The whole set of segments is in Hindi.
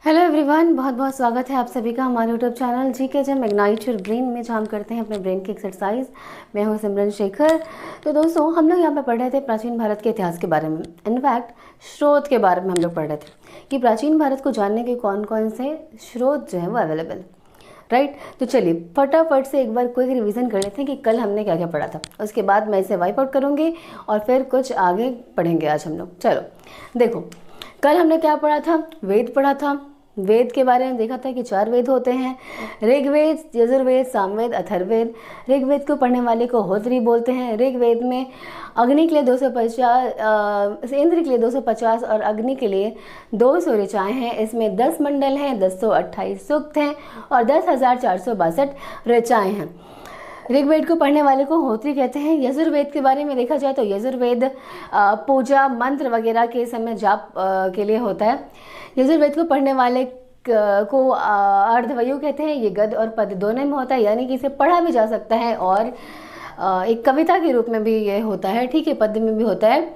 हेलो एवरीवन, बहुत बहुत स्वागत है आप सभी का हमारे यूट्यूब चैनल जीके जम इग्नाइट योर ब्रेन में, जहाँ हम करते हैं अपने ब्रेन की एक्सरसाइज। मैं हूँ सिमरन शेखर। तो दोस्तों, हम लोग यहाँ पे पढ़ रहे थे प्राचीन भारत के इतिहास के बारे में। इनफैक्ट स्रोत के बारे में हम लोग पढ़ रहे थे कि प्राचीन भारत को जानने के कौन कौन से स्रोत जो हैं वो अवेलेबल, राइट। तो चलिए फटाफट से एक बार क्विक रिवीजन कर लेते हैं कि कल हमने क्या क्या पढ़ा था। उसके बाद मैं इसे वाइप आउट करूँगी और फिर कुछ आगे पढ़ेंगे आज हम लोग। चलो देखो, कल हमने क्या पढ़ा था? वेद पढ़ा था। वेद के बारे में देखा था कि 4 वेद होते हैं: ऋग्वेद, यजुर्वेद, सामवेद, अथर्ववेद। ऋग्वेद को पढ़ने वाले को होत्री बोलते हैं। ऋग्वेद में अग्नि के लिए 250, इंद्र के लिए 250 और अग्नि के लिए 200 ऋचाएँ हैं। इसमें 10 मंडल हैं, 1028 सूक्त हैं और 10,462 ऋचाएँ हैं। ऋग्वेद को पढ़ने वाले को होत्री कहते हैं। यजुर्वेद के बारे में देखा जाए तो यजुर्वेद पूजा मंत्र वगैरह के समय जाप के लिए होता है। यजुर्वेद को पढ़ने वाले को अर्धवयु कहते हैं। ये गद्य और पद्य दोनों में होता है, यानी कि इसे पढ़ा भी जा सकता है और एक कविता के रूप में भी ये होता है, ठीक है, पद्य में भी होता है।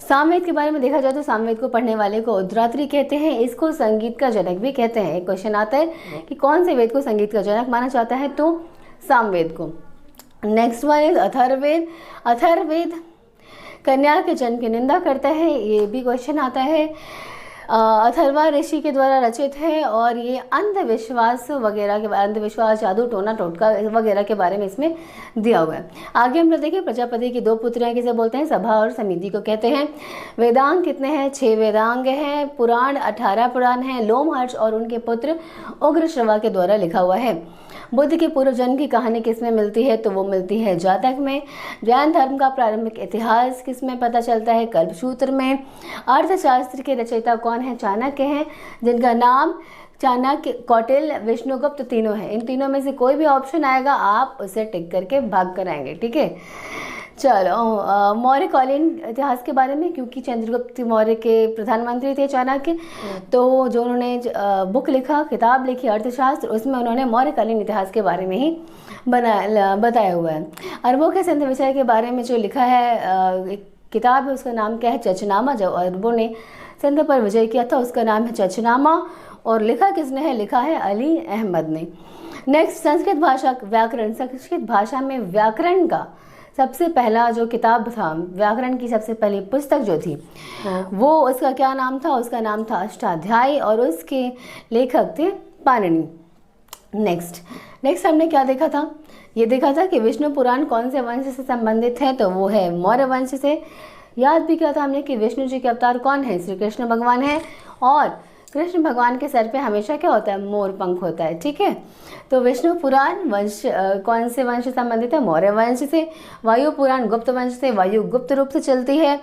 सामवेद के बारे में देखा जाए तो सामवेद को पढ़ने वाले को उद्रात्री कहते हैं। इसको संगीत का जनक भी कहते हैं। एक क्वेश्चन आता है कि कौन से वेद को संगीत का जनक माना जाता है, तो सामवेद को। Next one is Atharvaveda. Atharvaveda कन्या के जन्म की निंदा करता है, ये भी क्वेश्चन आता है। अथर्वा ऋषि के द्वारा रचित है और ये अंधविश्वास वगैरह के, अंधविश्वास, जादू, टोना टोटका वगैरह के बारे में इसमें दिया हुआ है। आगे हम लोग देखिए, प्रजापति की 2 पुत्रियां किसे बोलते हैं? सभा और समिति को कहते हैं। वेदांग कितने हैं? 6 वेदांग हैं। पुराण 18 पुराण हैं। लोमहर्ष और उनके पुत्र उग्रश्रवा के द्वारा लिखा हुआ है। बुद्ध के पूर्व जन्म की कहानी किसमें मिलती है? तो वो मिलती है जातक में। जैन धर्म का प्रारंभिक इतिहास किसमें पता चलता है? कल्पसूत्र में। अर्थशास्त्र के रचयिता कौन है? चाणक्य हैं, जिनका नाम चाणक्य, कौटिल्य, विष्णुगुप्त तीनों हैं। इन तीनों में से कोई भी ऑप्शन आएगा आप उसे टिक करके भाग कर आएंगे, ठीक है। चलो मौर्यकालीन इतिहास के बारे में, क्योंकि चंद्रगुप्त मौर्य के प्रधानमंत्री थे चाणक्य, तो जो उन्होंने बुक लिखा, किताब लिखी अर्थशास्त्र, उसमें उन्होंने मौर्यकालीन इतिहास के बारे में ही बताया हुआ है। अरबों के संधि विषय के बारे में जो लिखा है, एक किताब है, उसका नाम क्या है? चचनामा। जब अरबों ने सिंध पर विजय किया था उसका नाम है चचनामा। और लिखा किसने है? लिखा है अली अहमद ने। नेक्स्ट, संस्कृत भाषा व्याकरण। संस्कृत भाषा में व्याकरण का सबसे पहला जो किताब था, व्याकरण की सबसे पहली पुस्तक जो थी, वो उसका क्या नाम था? उसका नाम था अष्टाध्यायी और उसके लेखक थे पाणिनि। नेक्स्ट हमने क्या देखा था? ये देखा था कि विष्णु पुराण कौन से वंश से संबंधित है, तो वो है मौर्य वंश से। याद भी किया था हमने कि विष्णु जी के अवतार कौन है? श्री कृष्ण भगवान है। और कृष्ण भगवान के सर पे हमेशा क्या होता है? मोर पंख होता है, ठीक है। तो विष्णु पुराण वंश कौन से वंश से संबंधित है? मौर्य वंश से। वायु पुराण गुप्त वंश से, वायु गुप्त रूप से चलती है।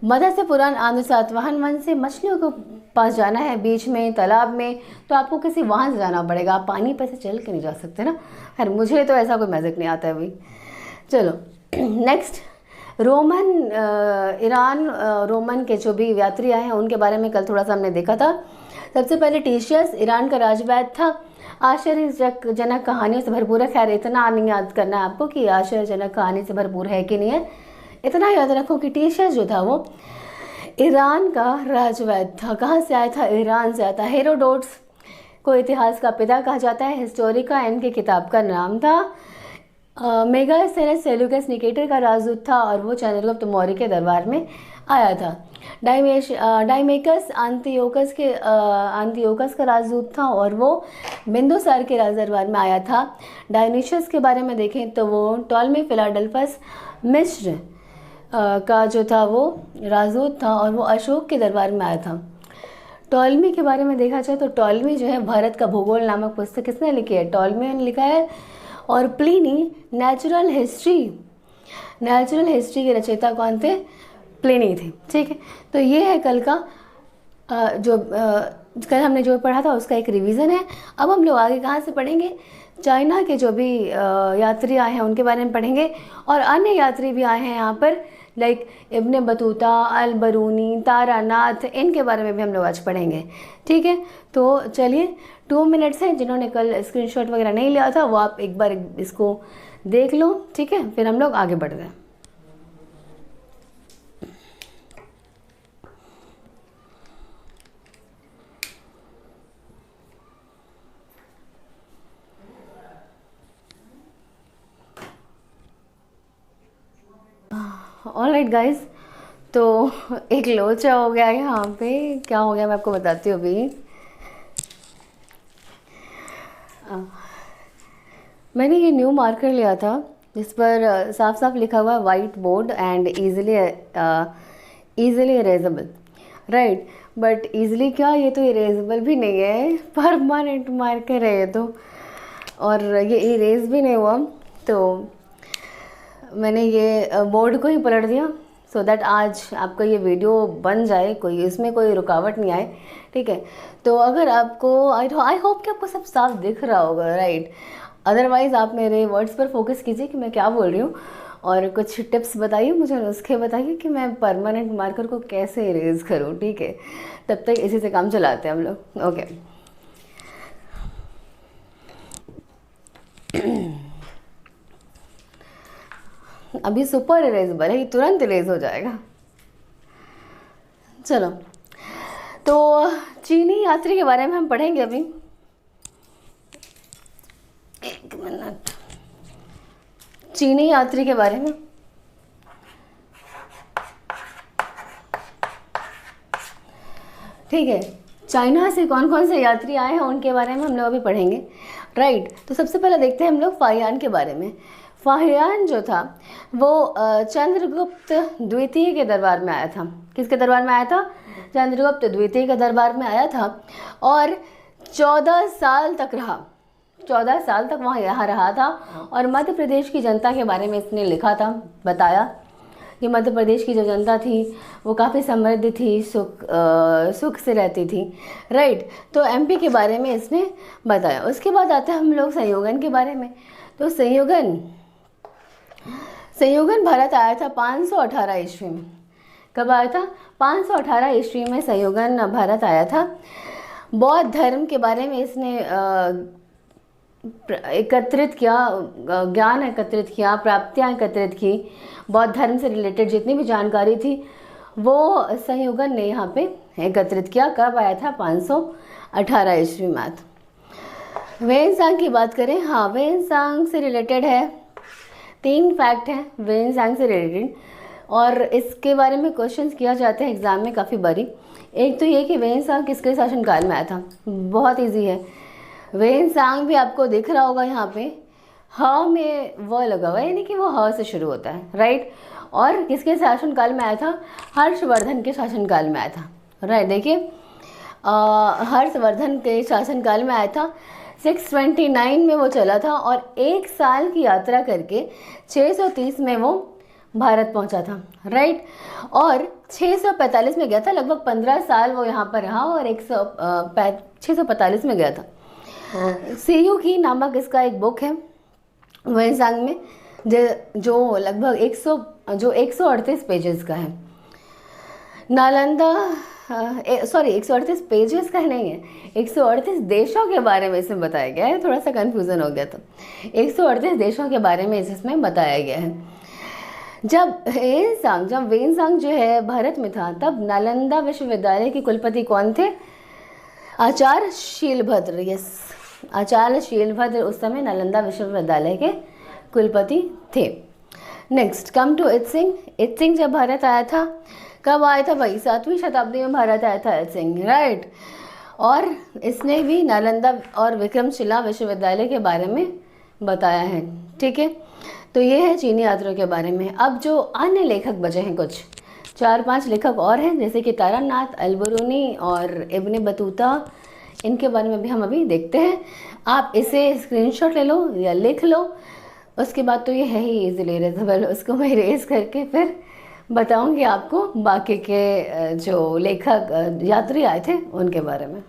मत्स्य पुराण आंध्र सातवाहन वंश से। मछलियों को पास जाना है बीच में, तालाब में, तो आपको किसी वाहन से जाना पड़ेगा, आप पानी पर से चल के नहीं जा सकते ना। खैर मुझे तो ऐसा कोई मैजिक नहीं आता है भाई। चलो नेक्स्ट, रोमन ईरान, रोमन के जो भी यात्री आए हैं उनके बारे में कल थोड़ा सा हमने देखा था। सबसे पहले टीशियस ईरान का राजवैद था। आश्चर्यजनक कहानियों से भरपूर है। खैर इतना नहीं याद करना है आपको कि आश्चर्यजनक कहानी से भरपूर है कि नहीं है, इतना याद रखो कि टीशियस जो था वो ईरान का राजवैद था। कहाँ से आया था? ईरान से आया था। हेरोडोट्स को इतिहास का पिता कहा जाता है। हिस्टोरिका इनकी किताब का नाम था। मेगास्थेनस सेल्यूकस निकेटर का राजदूत था और वो चंद्रगुप्त मौर्य के दरबार में आया था। डाइमेकस आंतियोकस का राजदूत था और वो बिंदुसार के राज दरबार में आया था। डायनिशियस के बारे में देखें तो वो टॉलमी फिलाडेल्फस मिस्र का जो था वो राजदूत था और वो अशोक के दरबार में आया था। टॉलमी के बारे में देखा जाए तो टॉलमी जो है, भारत का भूगोल नामक पुस्तक किसने लिखी है? टॉलमी ने लिखा है। और प्लिनी नेचुरल हिस्ट्री के रचयिता कौन थे? प्लिनी थे, ठीक है। तो ये है कल का कल हमने जो पढ़ा था उसका एक रिवीजन है। अब हम लोग आगे कहाँ से पढ़ेंगे? चाइना के जो भी यात्री आए हैं उनके बारे में पढ़ेंगे और अन्य यात्री भी आए हैं यहाँ पर, लाइक इब्ने बतूता, अल बरूनी, तारानाथ, इनके बारे में भी हम लोग आज पढ़ेंगे, ठीक है। तो चलिए 2 मिनट्स हैं, जिन्होंने कल स्क्रीनशॉट वगैरह नहीं लिया था वो आप एक बार इसको देख लो, ठीक है, फिर हम लोग आगे बढ़ते हैं। ऑलराइट गाइस, तो एक लोचा हो गया यहाँ पे। क्या हो गया मैं आपको बताती हूँ अभी। मैंने ये न्यू मार्कर लिया था जिस पर साफ साफ लिखा हुआ है white board and easily erasable, right. But easily क्या, ये तो इरेजेबल भी नहीं है, परमानेंट मार्कर है ये तो, और ये इरेज भी नहीं हुआ। तो मैंने ये बोर्ड को ही पलट दिया सो दैट आज आपका ये वीडियो बन जाए, कोई इसमें कोई रुकावट नहीं आए, ठीक है। तो अगर आपको आई होप कि आपको सब साफ दिख रहा होगा, राइट। अदरवाइज़ आप मेरे वर्ड्स पर फोकस कीजिए कि मैं क्या बोल रही हूँ, और कुछ टिप्स बताइए मुझे, नुस्खे बताइए कि मैं परमानेंट मार्कर को कैसे इरेज करूँ, ठीक है। तब तक इसी से काम चलाते हैं हम लोग, ओके। अभी सुपर इरेजेबल है, ये तुरंत इरेज हो जाएगा। चलो, तो चीनी यात्री के बारे में हम पढ़ेंगे अभी। एक मिनट, चीनी यात्री के बारे में। ठीक है, चाइना से कौन कौन से यात्री आए हैं उनके बारे में हम लोग अभी पढ़ेंगे, राइट। तो सबसे पहले देखते हैं हम लोग फाहियान के बारे में। फाहियान जो था वो चंद्रगुप्त द्वितीय के दरबार में आया था। किसके दरबार में आया था? चंद्रगुप्त द्वितीय के दरबार में आया था और 14 साल तक रहा। 14 साल तक वहाँ यहाँ रहा था और मध्य प्रदेश की जनता के बारे में इसने लिखा था, बताया कि मध्य प्रदेश की जो जनता थी वो काफ़ी समृद्ध थी, सुख से रहती थी, राइट। तो एमपी के बारे में इसने बताया। उसके बाद आते हैं हम लोग संयोगन के बारे में। तो संयोगन भारत आया था 518 ईस्वी में। कब आया था? 518 ईस्वी में संयोगन भारत आया था। बौद्ध धर्म के बारे में इसने एकत्रित किया, ज्ञान एकत्रित किया, प्राप्तियाँ एकत्रित की। बौद्ध धर्म से रिलेटेड जितनी भी जानकारी थी वो संयोगन ने यहाँ पे एकत्रित किया। कब आया था? 518 ईस्वी में आया था। वेनसांग की बात करें, हाँ वेनसांग से रिलेटेड है, 3 फैक्ट हैं वेनसांग से रिलेटेड और इसके बारे में क्वेश्चंस किया जाते हैं एग्जाम में काफ़ी बारी। एक तो ये कि वेनसांग किसके शासनकाल में आया था, बहुत इजी है। वेनसांग भी आपको दिख रहा होगा यहाँ पे, ह में व लगा हुआ है, यानी कि वो ह से शुरू होता है, राइट। और किसके शासनकाल में आया था? हर्षवर्धन के शासनकाल में आया था, राइट। देखिए हर्षवर्धन के शासनकाल में आया था। 629 में वो चला था और 1 साल की यात्रा करके 630 में वो भारत पहुंचा था, राइट। और 645 में गया था, लगभग 15 साल वो यहाँ पर रहा और 645 में गया था। सीयू की नामक इसका एक बुक है वेनसांग में जो लगभग 138 पेजेस का है। नालंदा 138 पेजेस का नहीं है, 138 देशों के बारे में इसमें बताया गया है। थोड़ा सा कन्फ्यूज़न हो गया था। 138 देशों के बारे में इसमें बताया गया है। जब वेनसांग जो है भारत में था तब नालंदा विश्वविद्यालय के कुलपति कौन थे? आचार्य शीलभद्र। यस, आचार्य शीलभद्र उस समय नालंदा विश्वविद्यालय के कुलपति थे। Next come to Itsing. Itsing जब भारत आया था, कब आया था भाई? 7वीं शताब्दी में भारत आया था इत्सिंग, राइट। और इसने भी नालंदा और विक्रमशिला विश्वविद्यालय के बारे में बताया है, ठीक है। तो ये है चीनी यात्रियों के बारे में। अब जो अन्य लेखक बचे हैं, कुछ 4-5 लेखक और हैं, जैसे कि तारानाथ, अल-बरूनी और इब्न बतूता, इनके बारे में भी हम अभी देखते हैं। आप इसे स्क्रीनशॉट ले लो या लिख लो। उसके बाद तो ये है ही इजीली इरेजेबल, उसको मैं इरेज करके फिर बताऊंगी आपको बाकी के जो लेखक यात्री आए थे उनके बारे में।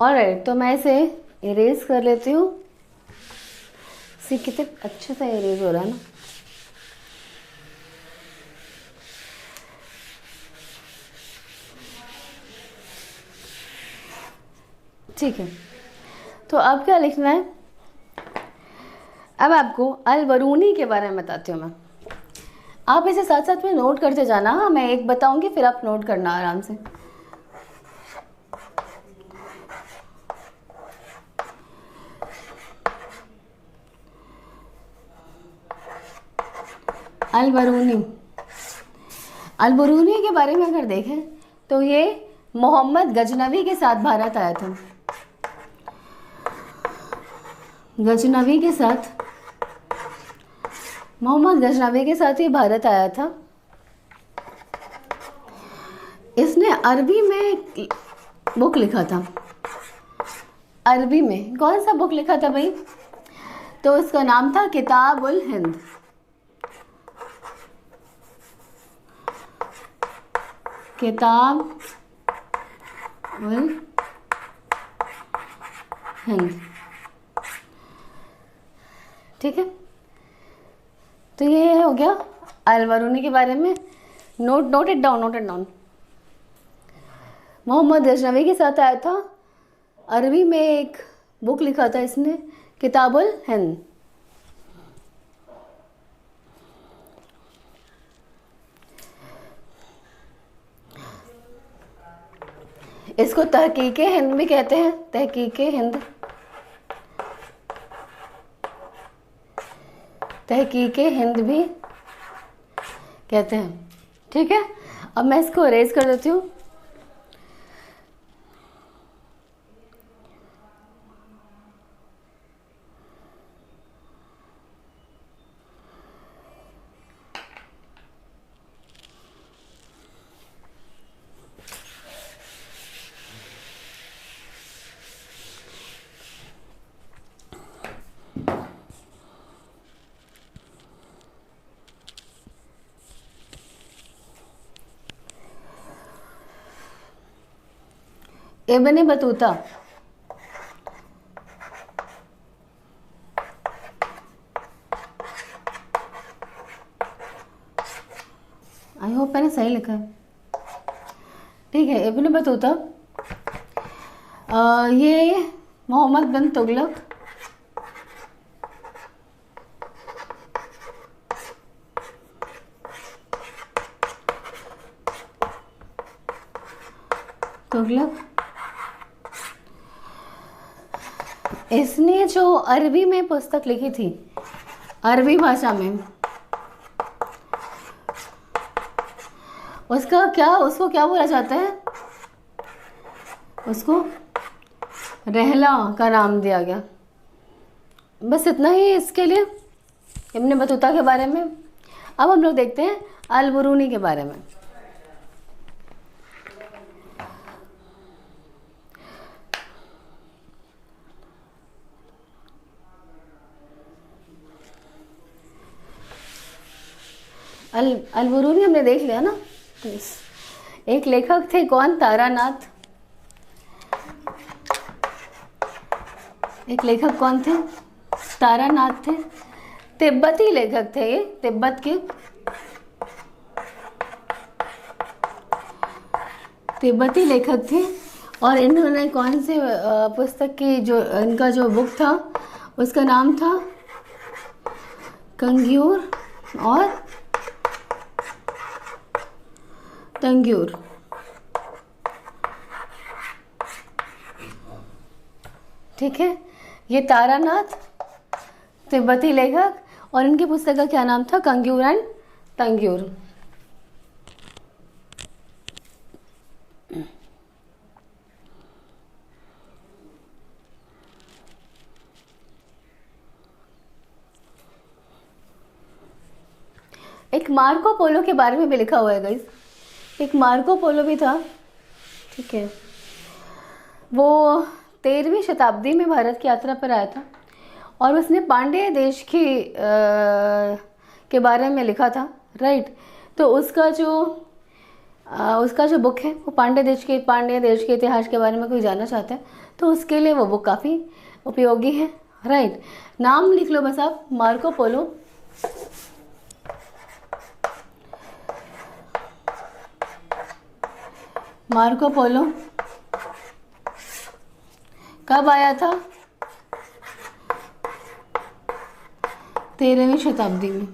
ऑलराइट, तो मैं इसे इरेज कर लेती हूँ। सी कितने अच्छे से इरेज हो रहा है ना। ठीक है, तो अब क्या लिखना है, अब आपको अल बरूनी के बारे में बताती हूँ मैं। आप इसे साथ साथ में नोट करते जाना। हाँ, मैं एक बताऊंगी फिर आप नोट करना आराम से। अल बरूनी, अल बरूनी के बारे में अगर देखें तो ये मोहम्मद गजनवी के साथ भारत आया था। गजनवी के साथ, मोहम्मद गजनवी के साथ ही भारत आया था। इसने अरबी में एक बुक लिखा था। अरबी में कौन सा बुक लिखा था भाई? तो इसका नाम था किताब उल हिंद। किताब उल हिंद, ठीक है। तो ये हो गया अल बरूनी के बारे में। Note it down. Mohammad Ghaznavi के साथ आया था। अरबी में एक बुक लिखा था इसने, किताबुल हिंद। इसको तहकीके हिंद भी कहते हैं, तहकीके हिंद, तहकीके हिंद भी कहते हैं, ठीक है। अब मैं इसको अरेज कर देती हूँ। इब्न बतूता, आई होप मैंने सही लिखा है, ठीक है। इब्न बतूता ये मोहम्मद बिन तुगलक इसने जो अरबी में पुस्तक लिखी थी, अरबी भाषा में, उसको क्या बोला जाता है? उसको रहला का नाम दिया गया। बस इतना ही इसके लिए इब्न बतूता के बारे में। अब हम लोग देखते हैं अल बरूनी के बारे में। अल बरूनी हमने देख लिया ना। एक लेखक थे, कौन? तारानाथ। एक लेखक कौन थे? तारानाथ थे। तिब्बती लेखक थे ये, तिब्बत के, तिब्बती लेखक थे। और इन्होंने कौन से पुस्तक की, जो इनका जो बुक था उसका नाम था कंग्यूर और तंग्यूर, ठीक है। ये तारानाथ तिब्बती लेखक, और इनकी पुस्तक का क्या नाम था? कंग्यूर एंड तंग्यूर। एक मार्को पोलो के बारे में भी लिखा हुआ है गाइस। एक मार्को पोलो भी था, ठीक है। वो 13वीं शताब्दी में भारत की यात्रा पर आया था और उसने पांड्य देश के बारे में लिखा था, राइट। तो उसका जो बुक है वो पांड्य देश के इतिहास के बारे में कोई जानना चाहता है तो उसके लिए वो बुक काफ़ी उपयोगी है, राइट। नाम लिख लो बस आप, मार्को पोलो। मार्को पोलो कब आया था? 13वीं शताब्दी में।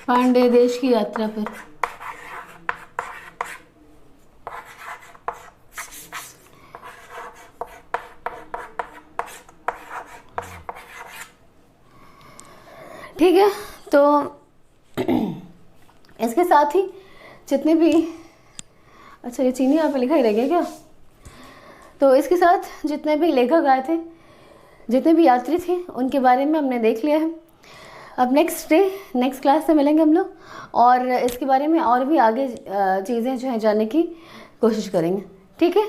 पांड्य देश की यात्रा पर। ठीक है, तो इसके साथ ही जितने भी, अच्छा ये चीनी यहाँ पे लिखा ही रह गया क्या? तो इसके साथ जितने भी लेखक आए थे, जितने भी यात्री थे, उनके बारे में हमने देख लिया है। अब नेक्स्ट क्लास से मिलेंगे हम लोग, और इसके बारे में और भी आगे चीज़ें जो है जानने की कोशिश करेंगे। ठीक है,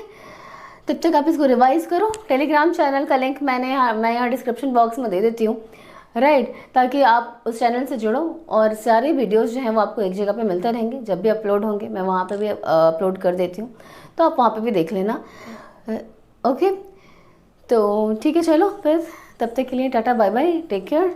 तब तक आप इसको रिवाइज़ करो। टेलीग्राम चैनल का लिंक मैं यहाँ डिस्क्रिप्शन बॉक्स में दे देती हूँ, राइट, ताकि आप उस चैनल से जुड़ो और सारे वीडियोस जो हैं वो आपको एक जगह पे मिलते रहेंगे। जब भी अपलोड होंगे मैं वहाँ पे भी अपलोड कर देती हूँ, तो आप वहाँ पे भी देख लेना। ओके, तो ठीक है, चलो फिर तब तक के लिए tata bye bye, take care.